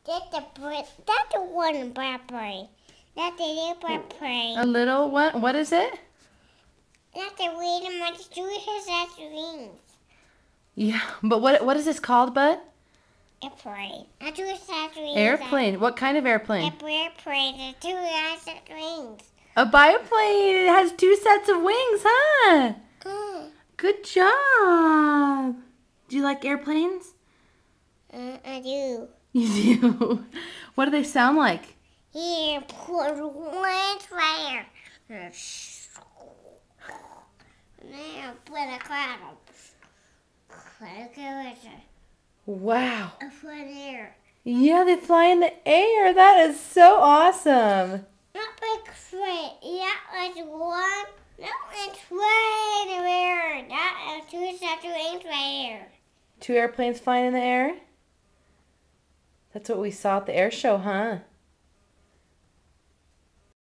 That's the one bird. That's the little bird. A little one? What is it? That's the way much do has wings. Yeah, but what is this called, Bud? Airplane. Not two has wings. Airplane. What kind of airplane? Airplane. The two has wings. A biplane. It has 2 sets of wings, huh? Good job. Do you like airplanes? I do. You do? What do they sound like? Here, put one fire. Now put a cloud. Wow. Up in there. Yeah, they fly in the air. That is so awesome. Not big straight. That was one. That one's way in the air. That is 2 sets of wings right here. 2 airplanes flying in the air? That's what we saw at the air show, huh?